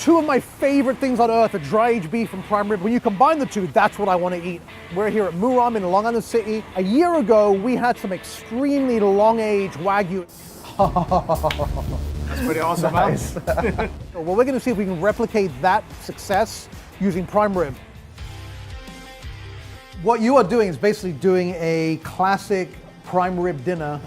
Two of my favorite things on earth are dry aged beef and prime rib. When you combine the two, that's what I want to eat. We're here at Muram in Long Island City. A year ago, we had some extremely long aged Wagyu. That's pretty awesome. Nice. Well, we're going to see if we can replicate that success using prime rib. What you are doing is basically doing a classic prime rib dinner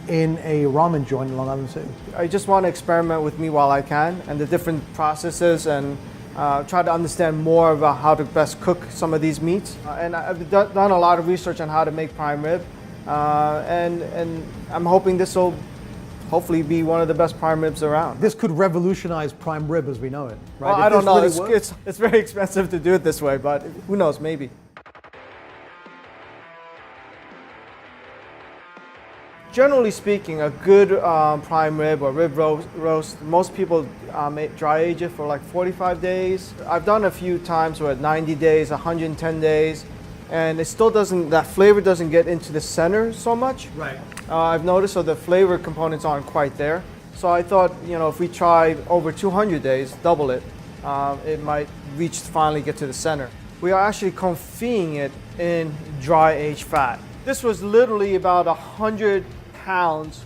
in a ramen joint in Long Island City. I just want to experiment with meat while I can and the different processes and try to understand more about how to best cook some of these meats. And I've done a lot of research on how to make prime rib. And I'm hoping this will hopefully be one of the best prime ribs around. This could revolutionize prime rib as we know it, right? Well, I don't know. It's very expensive to do it this way, but who knows, maybe. Generally speaking, a good prime rib or rib roast, most people dry age it for like 45 days. I've done a few times where 90 days, 110 days, and it still doesn't, that flavor doesn't get into the center so much. Right. I've noticed so the flavor components aren't quite there. So I thought, you know, if we try over 200 days, double it, it might finally get to the center. We are actually confit it in dry aged fat. This was literally about 100 pounds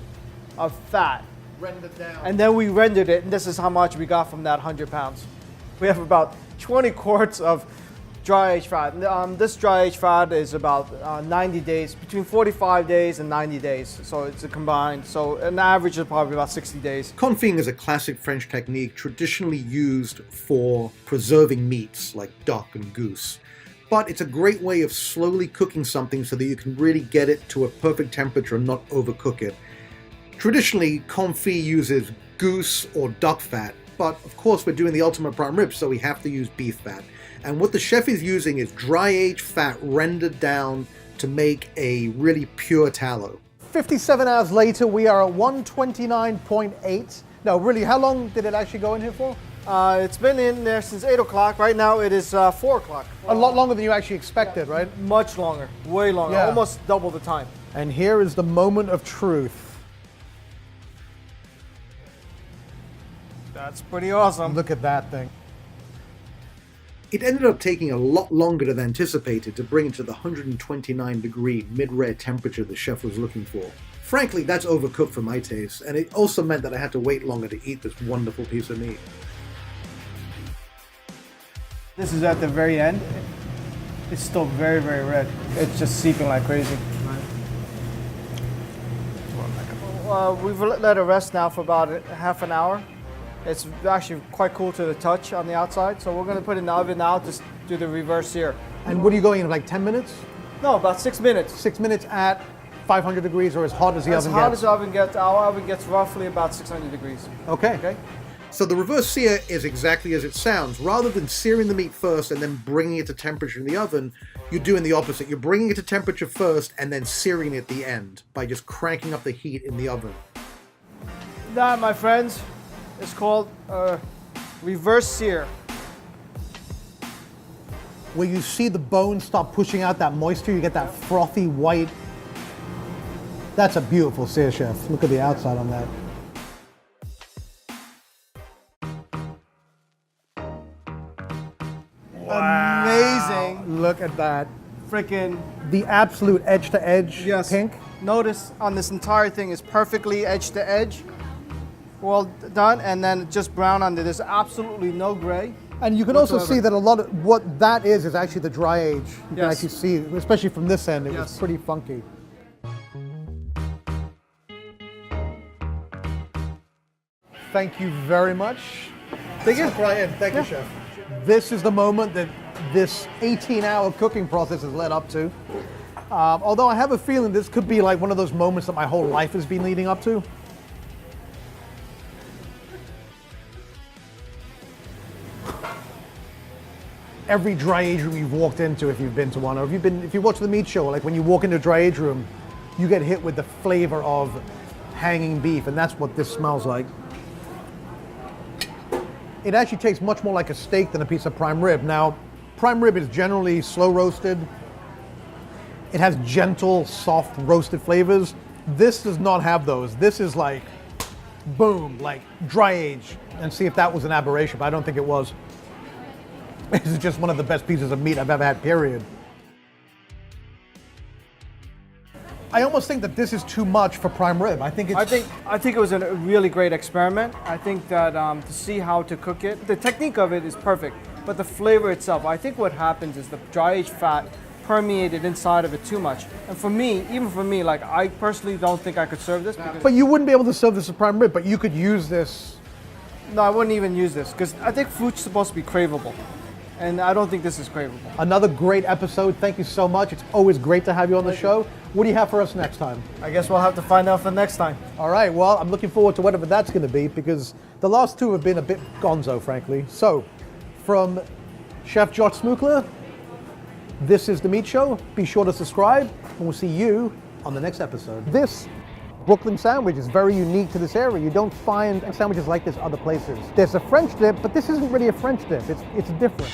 of fat. Rendered down. And then we rendered it, and this is how much we got from that 100 pounds. We have about 20 quarts of dry aged fat. This dry aged fat is about 90 days, between 45 days and 90 days. So it's a combined, so an average is probably about 60 days. Confit is a classic French technique traditionally used for preserving meats like duck and goose. But it's a great way of slowly cooking something so that you can really get it to a perfect temperature and not overcook it. Traditionally, confit uses goose or duck fat, but of course we're doing the ultimate prime rib, so we have to use beef fat. And what the chef is using is dry-aged fat rendered down to make a really pure tallow. 57 hours later, we are at 129.8. No, really, how long did it actually go in here for? It's been in there since 8 o'clock. Right now it is 4 o'clock. A lot longer than you actually expected, right? Much longer, way longer, Yeah. almost double the time. And here is the moment of truth. That's pretty awesome. Look at that thing. It ended up taking a lot longer than anticipated to bring it to the 129-degree mid-rare temperature the chef was looking for. Frankly, that's overcooked for my taste, and it also meant that I had to wait longer to eat this wonderful piece of meat. This is at the very end. It's still very, very red. It's just seeping like crazy. We've let it rest now for about half an hour. It's actually quite cool to the touch on the outside. So we're going to put it in the oven now, just do the reverse sear. And what are you going in, like 10 minutes? No, about 6 minutes. 6 minutes at 500 degrees or as hot as the oven gets? As hot as the oven gets. Our oven gets roughly about 600 degrees. Okay. So the reverse sear is exactly as it sounds. Rather than searing the meat first and then bringing it to temperature in the oven, you're doing the opposite. You're bringing it to temperature first and then searing it at the end by just cranking up the heat in the oven. That, my friends, is called reverse sear. Where you see the bones start pushing out that moisture, you get that frothy white. That's a beautiful sear, chef. Look at the outside on that. Wow. Amazing. Look at that. Freaking The absolute edge-to-edge pink. Notice on this entire thing is perfectly edge to edge. Well done, and then just brown under. There's absolutely no gray. And you can also see that a lot of what that is actually the dry age. You can actually see, especially from this end, it was pretty funky. Thank you very much. Thank you. Thank you, chef. This is the moment that this 18-hour cooking process has led up to. Although I have a feeling this could be like one of those moments that my whole life has been leading up to. Every dry age room you've walked into, if you've been to one, or if you watch the meat show, like when you walk into a dry age room, you get hit with the flavor of hanging beef, and that's what this smells like. It actually tastes much more like a steak than a piece of prime rib. Now, prime rib is generally slow roasted. It has gentle, soft roasted flavors. This does not have those. This is like, boom, like dry age, and see if that was an aberration, but I don't think it was. This is just one of the best pieces of meat I've ever had, period. I almost think that this is too much for prime rib. I think it's... I think it was a really great experiment. I think that to see how to cook it, the technique of it is perfect, but the flavor itself, I think what happens is the dry aged fat permeated inside of it too much. And for me, even for me, like I personally don't think I could serve this. Because, But you wouldn't be able to serve this as prime rib, but you could use this. no, I wouldn't even use this because I think food's supposed to be craveable, and I don't think this is craveable. Another great episode. Thank you so much. It's always great to have you on the show. What do you have for us next time? I guess we'll have to find out for next time. All right, well, I'm looking forward to whatever that's going to be because the last two have been a bit gonzo, frankly. So, from Chef Josh Smukler, this is The Meat Show. Be sure to subscribe, and we'll see you on the next episode. This Brooklyn sandwich is very unique to this area. You don't find sandwiches like this other places. There's a French dip, but this isn't really a French dip. It's different.